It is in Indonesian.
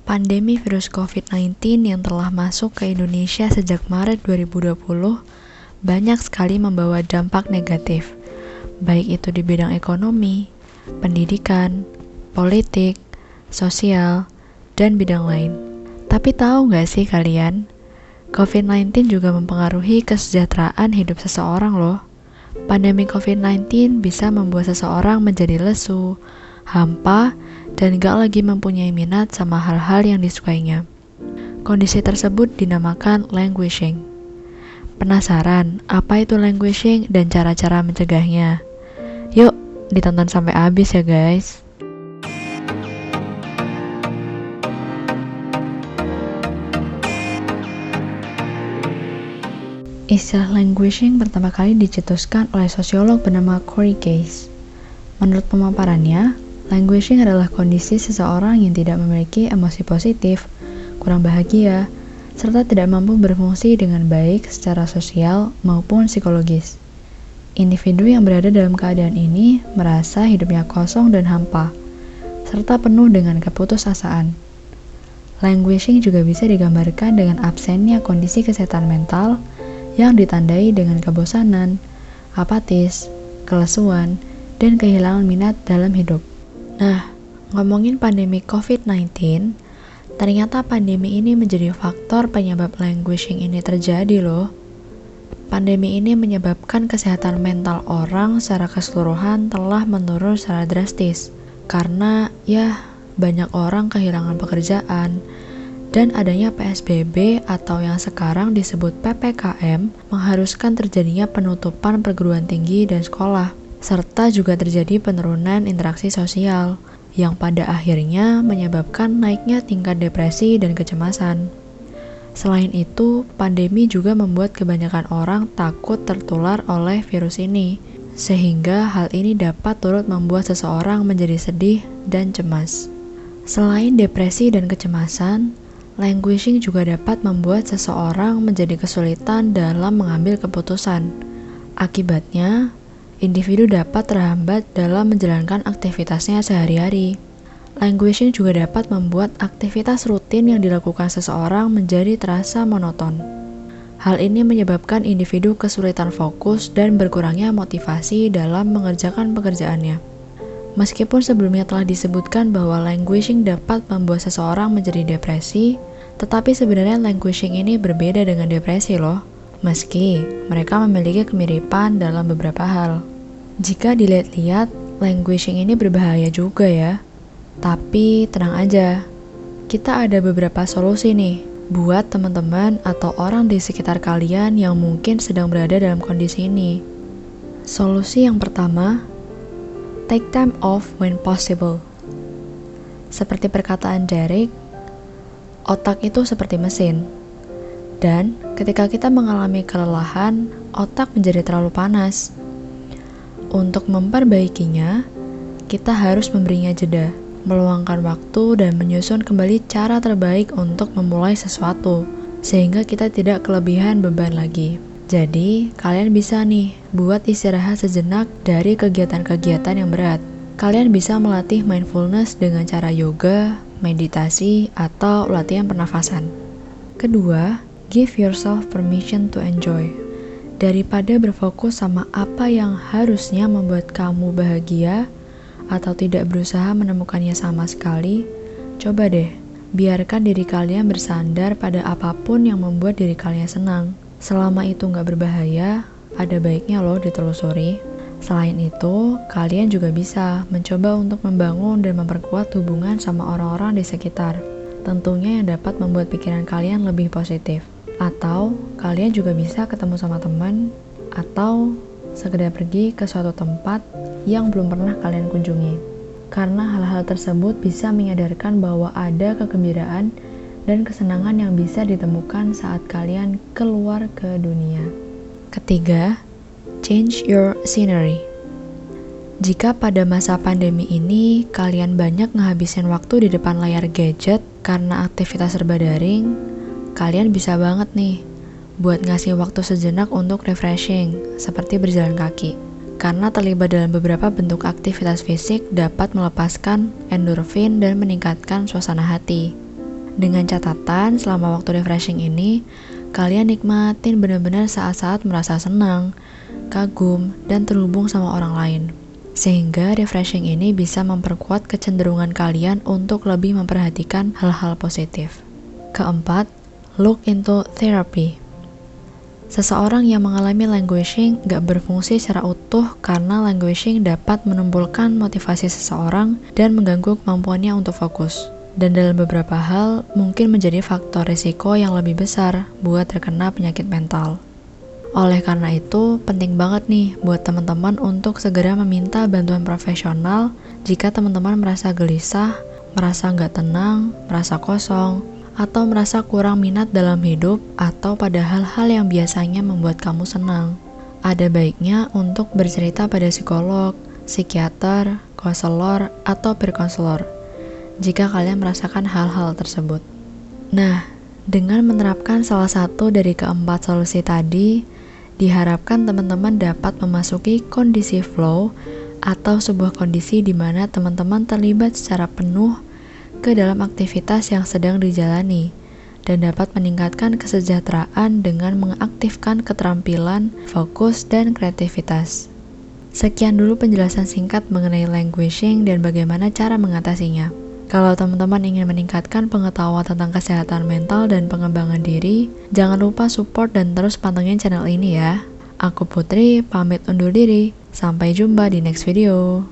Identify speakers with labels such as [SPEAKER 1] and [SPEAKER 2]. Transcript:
[SPEAKER 1] Pandemi virus COVID-19 yang telah masuk ke Indonesia sejak Maret 2020 banyak sekali membawa dampak negatif, baik itu di bidang ekonomi, pendidikan, politik, sosial, dan bidang lain. Tapi tahu nggak sih kalian, COVID-19 juga mempengaruhi kesejahteraan hidup seseorang loh. Pandemi COVID-19 bisa membuat seseorang menjadi lesu, hampa, dan gak lagi mempunyai minat sama hal-hal yang disukainya. Kondisi tersebut dinamakan languishing. Penasaran apa itu languishing dan cara-cara mencegahnya? Yuk, ditonton sampai habis ya guys. Istilah languishing pertama kali dicetuskan oleh sosiolog bernama Corey Keyes. Menurut pemaparannya, languishing adalah kondisi seseorang yang tidak memiliki emosi positif, kurang bahagia, serta tidak mampu berfungsi dengan baik secara sosial maupun psikologis. Individu yang berada dalam keadaan ini merasa hidupnya kosong dan hampa, serta penuh dengan keputusasaan. Languishing juga bisa digambarkan dengan absennya kondisi kesehatan mental yang ditandai dengan kebosanan, apatis, kelesuan, dan kehilangan minat dalam hidup. Nah, ngomongin pandemi COVID-19, ternyata pandemi ini menjadi faktor penyebab languishing ini terjadi loh. Pandemi ini menyebabkan kesehatan mental orang secara keseluruhan telah menurun secara drastis. Karena banyak orang kehilangan pekerjaan, dan adanya PSBB atau yang sekarang disebut PPKM mengharuskan terjadinya penutupan perguruan tinggi dan sekolah. Serta juga terjadi penurunan interaksi sosial, yang pada akhirnya menyebabkan naiknya tingkat depresi dan kecemasan. Selain itu, pandemi juga membuat kebanyakan orang takut tertular oleh virus ini, sehingga hal ini dapat turut membuat seseorang menjadi sedih dan cemas. Selain depresi dan kecemasan, languishing juga dapat membuat seseorang menjadi kesulitan dalam mengambil keputusan. Akibatnya, individu dapat terhambat dalam menjalankan aktivitasnya sehari-hari. Languishing juga dapat membuat aktivitas rutin yang dilakukan seseorang menjadi terasa monoton. Hal ini menyebabkan individu kesulitan fokus dan berkurangnya motivasi dalam mengerjakan pekerjaannya. Meskipun sebelumnya telah disebutkan bahwa languishing dapat membuat seseorang menjadi depresi, tetapi sebenarnya languishing ini berbeda dengan depresi loh. Meski mereka memiliki kemiripan dalam beberapa hal. Jika dilihat-lihat, languishing ini berbahaya juga ya. Tapi tenang aja, kita ada beberapa solusi nih buat teman-teman atau orang di sekitar kalian yang mungkin sedang berada dalam kondisi ini. Solusi yang pertama, take time off when possible. Seperti perkataan Derek, otak itu seperti mesin. Dan ketika kita mengalami kelelahan, otak menjadi terlalu panas. Untuk memperbaikinya, kita harus memberinya jeda, meluangkan waktu dan menyusun kembali cara terbaik untuk memulai sesuatu, sehingga kita tidak kelebihan beban lagi. Jadi, kalian bisa nih buat istirahat sejenak dari kegiatan-kegiatan yang berat. Kalian bisa melatih mindfulness dengan cara yoga, meditasi, atau latihan pernafasan. Kedua, give yourself permission to enjoy. Daripada berfokus sama apa yang harusnya membuat kamu bahagia atau tidak berusaha menemukannya sama sekali, coba deh, biarkan diri kalian bersandar pada apapun yang membuat diri kalian senang. Selama itu nggak berbahaya, ada baiknya loh ditelusuri. Selain itu, kalian juga bisa mencoba untuk membangun dan memperkuat hubungan sama orang-orang di sekitar. Tentunya yang dapat membuat pikiran kalian lebih positif. Atau kalian juga bisa ketemu sama teman atau sekedar pergi ke suatu tempat yang belum pernah kalian kunjungi. Karena hal-hal tersebut bisa menyadarkan bahwa ada kegembiraan dan kesenangan yang bisa ditemukan saat kalian keluar ke dunia. Ketiga, change your scenery. Jika pada masa pandemi ini kalian banyak ngehabisin waktu di depan layar gadget karena aktivitas serba daring, kalian bisa banget nih buat ngasih waktu sejenak untuk refreshing, seperti berjalan kaki. Karena terlibat dalam beberapa bentuk aktivitas fisik dapat melepaskan endorfin dan meningkatkan suasana hati. Dengan catatan, selama waktu refreshing ini, kalian nikmatin benar-benar saat-saat merasa senang, kagum, dan terhubung sama orang lain. Sehingga refreshing ini bisa memperkuat kecenderungan kalian untuk lebih memperhatikan hal-hal positif. Keempat, look into therapy. Seseorang yang mengalami languishing gak berfungsi secara utuh karena languishing dapat menimbulkan motivasi seseorang dan mengganggu kemampuannya untuk fokus. Dan dalam beberapa hal, mungkin menjadi faktor risiko yang lebih besar buat terkena penyakit mental. Oleh karena itu, penting banget nih buat teman-teman untuk segera meminta bantuan profesional jika teman-teman merasa gelisah, merasa nggak tenang, merasa kosong, atau merasa kurang minat dalam hidup, atau pada hal-hal yang biasanya membuat kamu senang. Ada baiknya untuk bercerita pada psikolog, psikiater, konselor, atau peer counselor jika kalian merasakan hal-hal tersebut. Nah, dengan menerapkan salah satu dari keempat solusi tadi, diharapkan teman-teman dapat memasuki kondisi flow atau sebuah kondisi di mana teman-teman terlibat secara penuh ke dalam aktivitas yang sedang dijalani dan dapat meningkatkan kesejahteraan dengan mengaktifkan keterampilan, fokus, dan kreativitas. Sekian dulu penjelasan singkat mengenai languishing dan bagaimana cara mengatasinya. Kalau teman-teman ingin meningkatkan pengetahuan tentang kesehatan mental dan pengembangan diri, jangan lupa support dan terus pantengin channel ini ya. Aku Putri, pamit undur diri. Sampai jumpa di next video.